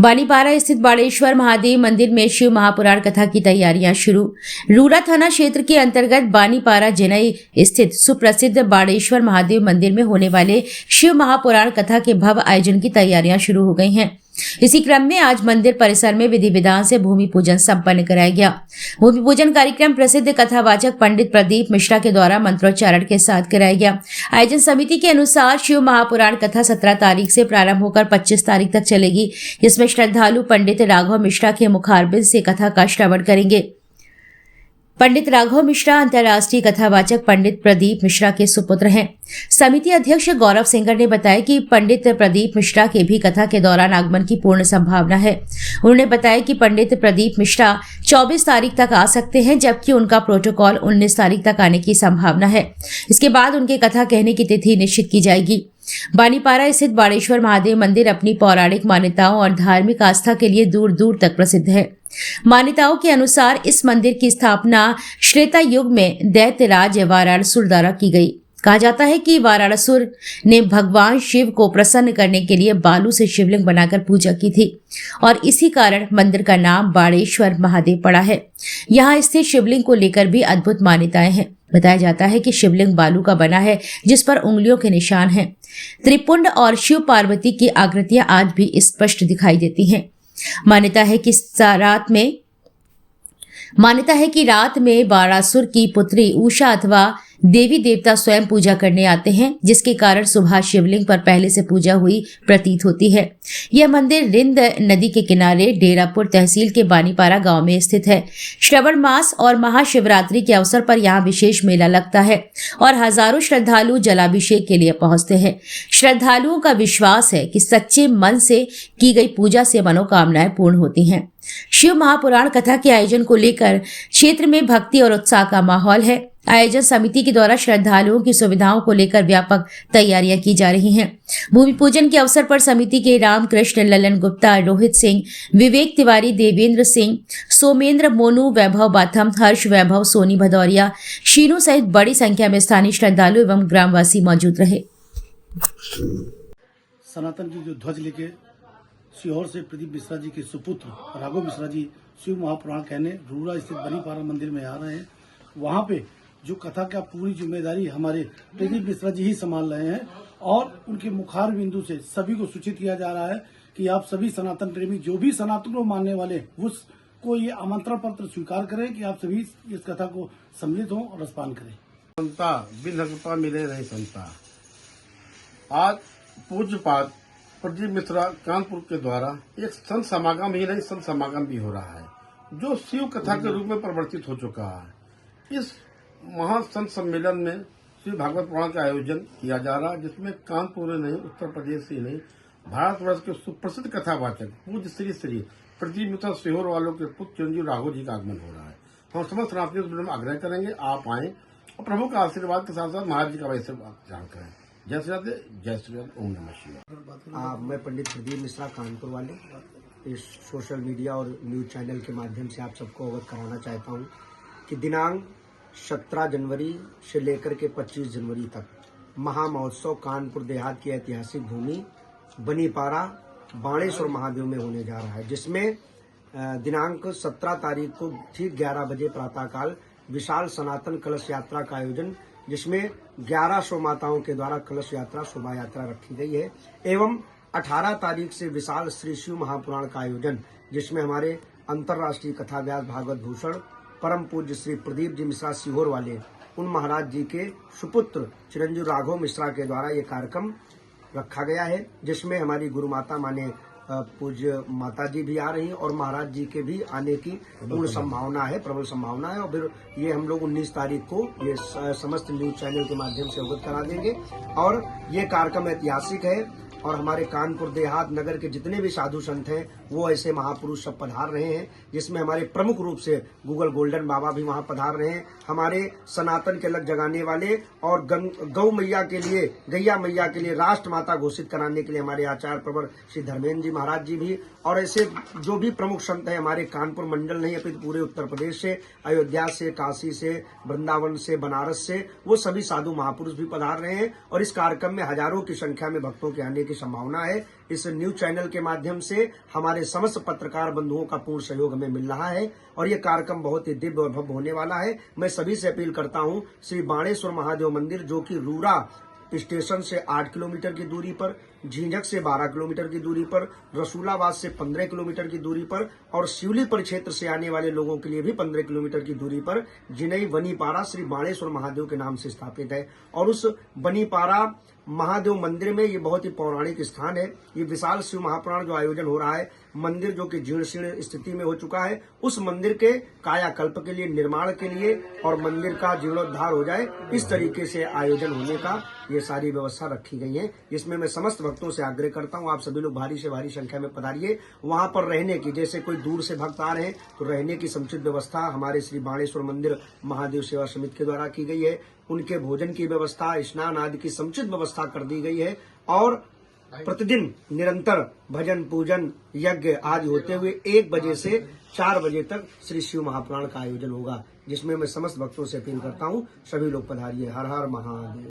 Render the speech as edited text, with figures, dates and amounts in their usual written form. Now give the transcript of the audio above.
बानीपारा स्थित बाड़ेश्वर महादेव मंदिर में शिव महापुराण कथा की तैयारियां शुरू। रूरा थाना क्षेत्र के अंतर्गत बानीपारा जिनई स्थित सुप्रसिद्ध बाड़ेश्वर महादेव मंदिर में होने वाले शिव महापुराण कथा के भव्य आयोजन की तैयारियां शुरू हो गई हैं। इसी क्रम में आज मंदिर परिसर में विधि विधान से भूमि पूजन संपन्न कराया गया। भूमि पूजन कार्यक्रम प्रसिद्ध कथावाचक पंडित प्रदीप मिश्रा के द्वारा मंत्रोच्चारण के साथ कराया गया। आयोजन समिति के अनुसार शिव महापुराण कथा 17 तारीख से प्रारंभ होकर 25 तारीख तक चलेगी, जिसमें श्रद्धालु पंडित राघव मिश्रा के मुखारबिंद से कथा का श्रवण करेंगे। पंडित राघव मिश्रा अंतर्राष्ट्रीय कथावाचक पंडित प्रदीप मिश्रा के सुपुत्र हैं। समिति अध्यक्ष गौरव सिंगर ने बताया कि पंडित प्रदीप मिश्रा के भी कथा के दौरान आगमन की पूर्ण संभावना है। उन्होंने बताया कि पंडित प्रदीप मिश्रा 24 तारीख तक आ सकते हैं, जबकि उनका प्रोटोकॉल 19 तारीख तक आने की संभावना है। इसके बाद उनके कथा कहने की तिथि निश्चित की जाएगी। बानीपारा स्थित बाड़ेश्वर महादेव मंदिर अपनी पौराणिक मान्यताओं और धार्मिक आस्था के लिए दूर दूर तक प्रसिद्ध है। मान्यताओं के अनुसार इस मंदिर की स्थापना श्वेता युग में दैत्यराज वाराणसुर द्वारा की गई। कहा जाता है कि वाराणसुर ने भगवान शिव को प्रसन्न करने के लिए बालू से शिवलिंग बनाकर पूजा की थी और इसी कारण मंदिर का नाम बाड़ेश्वर महादेव पड़ा है। यहाँ स्थित शिवलिंग को लेकर भी अद्भुत मान्यताएं हैं। बताया जाता है कि शिवलिंग बालू का बना है, जिस पर उंगलियों के निशान हैं। त्रिपुंड और शिव पार्वती की आकृतियां आज भी स्पष्ट दिखाई देती हैं। मान्यता है कि रात में बारासुर की पुत्री उषा अथवा देवी देवता स्वयं पूजा करने आते हैं, जिसके कारण सुबह शिवलिंग पर पहले से पूजा हुई प्रतीत होती है। यह मंदिर रिंद नदी के किनारे डेरापुर तहसील के बानीपारा गांव में स्थित है। श्रावण मास और महाशिवरात्रि के अवसर पर यहाँ विशेष मेला लगता है और हजारों श्रद्धालु जलाभिषेक के लिए पहुंचते हैं। श्रद्धालुओं का विश्वास है कि सच्चे मन से की गई पूजा से मनोकामनाएं पूर्ण होती हैं। शिव महापुराण कथा के आयोजन को लेकर क्षेत्र में भक्ति और उत्साह का माहौल है। आयोजन समिति के द्वारा श्रद्धालुओं की सुविधाओं को लेकर व्यापक तैयारियां की जा रही हैं। भूमि पूजन के अवसर पर समिति के रामकृष्ण ललन गुप्ता, रोहित सिंह, विवेक तिवारी, देवेंद्र सिंह, सोमेंद्र मोनू, वैभव बाथम, हर्ष वैभव, सोनी भदौरिया, शीनू सहित बड़ी संख्या में स्थानीय श्रद्धालु एवं ग्रामवासी मौजूद रहे। सनातन की जो ध्वज लेके सीहोर से प्रदीप मिश्रा जी के सुपुत्र राघव मिश्रा जी शिव महापुराण कहने रूरा स्थित बनीपारा मंदिर में आ रहे हैं। वहाँ पे जो कथा का पूरी जिम्मेदारी हमारे प्रदीप मिश्रा जी ही संभाल रहे हैं और उनके मुखार बिंदु से सभी को सूचित किया जा रहा है कि आप सभी सनातन प्रेमी जो भी सनातन को मानने वाले उसको ये आमंत्रण पत्र स्वीकार करें कि आप सभी इस कथा को सम्मिलित हों और रसपान करें। संता बिन कृपा मिले रहे संता। आज पूज्यपाद प्रदीप मिश्रा कानपुर के द्वारा एक संत समागम ही नहीं, संत समागम भी हो रहा है, जो शिव कथा के रूप में परिवर्तित हो चुका है। इस महासंत सम्मेलन में श्री भागवत पुराण का आयोजन किया जा रहा है, जिसमें कानपुर नहीं, उत्तर प्रदेश से नहीं, भारतवर्ष के सुप्रसिद्ध कथावाचक पूज्य श्री श्री प्रदीप मिश्रा सीहोर वालों के पुत्र चिरंजीव राघव जी का आगमन हो रहा है। हम समस्त सनातनियों से आग्रह करेंगे आप आए और प्रभु का आशीर्वाद के साथ साथ महाराज जी का वैसे ध्यान करें। जय श्री राधे, जय श्री राधे, ओम नमः शिवाय। मैं पंडित प्रदीप मिश्रा कानपुर वाले इस सोशल मीडिया और न्यूज चैनल के माध्यम से आप सबको अवगत कराना चाहता हूं कि दिनांक 17 जनवरी से लेकर के 25 जनवरी तक महामहोत्सव कानपुर देहात की ऐतिहासिक भूमि बनीपारा बाणेश्वर महादेव में होने जा रहा है, जिसमें दिनांक 17 तारीख को ठीक 11 बजे प्रातःकाल विशाल सनातन कलश यात्रा का आयोजन, जिसमें 1100 माताओं के द्वारा कलश यात्रा शोभा यात्रा रखी गई है, एवं 18 तारीख से विशाल श्री शिव महापुराण का आयोजन, जिसमें हमारे अंतर्राष्ट्रीय कथा व्यास भागवत भूषण परम पूज्य श्री प्रदीप जी मिश्रा सीहोर वाले उन महाराज जी के सुपुत्र चिरंजीव राघव मिश्रा के द्वारा ये कार्यक्रम रखा गया है, जिसमें हमारी गुरु माता माने पूज्य माता जी भी आ रही हैं और महाराज जी के भी आने की पूर्ण संभावना है, प्रबल संभावना है। और फिर ये हम लोग 19 तारीख को ये समस्त न्यूज चैनल के माध्यम से अवगत करा देंगे। और ये कार्यक्रम ऐतिहासिक है और हमारे कानपुर देहात नगर के जितने भी साधु संत हैं वो ऐसे महापुरुष सब पधार रहे हैं, जिसमें हमारे प्रमुख रूप से गूगल गोल्डन बाबा भी वहां पधार रहे हैं। हमारे सनातन के लग जगाने वाले और गौ मैया के लिए, गैया मैया के लिए राष्ट्र माता घोषित कराने के लिए हमारे आचार्य प्रवर श्री धर्मेंद्र जी महाराज जी भी, और ऐसे जो भी प्रमुख संत है हमारे कानपुर मंडल नहीं अपितु पूरे उत्तर प्रदेश से, अयोध्या से, काशी से, वृंदावन से, बनारस से, वो सभी साधु महापुरुष भी पधार रहे हैं। और इस कार्यक्रम में हजारों की संख्या में भक्तों के आने की संभावना है। इस न्यूज चैनल के माध्यम से हमारे समस्त पत्रकार बंधुओं का पूर्ण सहयोग हमें मिल रहा है और ये कार्यक्रम बहुत ही दिव्य और भव्य होने वाला है। मैं सभी से अपील करता हूँ, श्री बाणेश्वर महादेव मंदिर जो कि रूरा स्टेशन से 8 किलोमीटर की दूरी पर, झींझक से 12 किलोमीटर की दूरी पर, रसूलाबाद से 15 किलोमीटर की दूरी पर और शिवली परिक्षेत्र से आने वाले लोगों के लिए भी 15 किलोमीटर की दूरी पर जिनई बनीपारा श्री बाणेश्वर महादेव के नाम से स्थापित है। और उस बनीपारा महादेव मंदिर में ये बहुत ही पौराणिक स्थान है। ये विशाल शिव महापुराण जो आयोजन हो रहा है, मंदिर जो कि जीर्ण शीर्ण स्थिति में हो चुका है, उस मंदिर के कायाकल्प के लिए, निर्माण के लिए और मंदिर का जीर्णोद्धार हो जाए, इस तरीके से आयोजन होने का ये सारी व्यवस्था रखी गई है। जिसमें मैं समस्त भक्तों से आग्रह करता हूँ, आप सभी लोग भारी से भारी संख्या में पधारिए। वहां पर रहने की, जैसे कोई दूर से भक्त आ रहे हैं तो रहने की समुचित व्यवस्था हमारे श्री बाणेश्वर मंदिर महादेव सेवा समिति के द्वारा की गई है। उनके भोजन की व्यवस्था, स्नान आदि की समुचित व्यवस्था कर दी गई है और प्रतिदिन निरंतर भजन पूजन यज्ञ आदि होते हुए 1 बजे से 4 बजे तक श्री शिव महापुराण का आयोजन होगा, जिसमें मैं समस्त भक्तों से अपील करता हूँ, सभी लोग पधारिए। हर हर महादेव।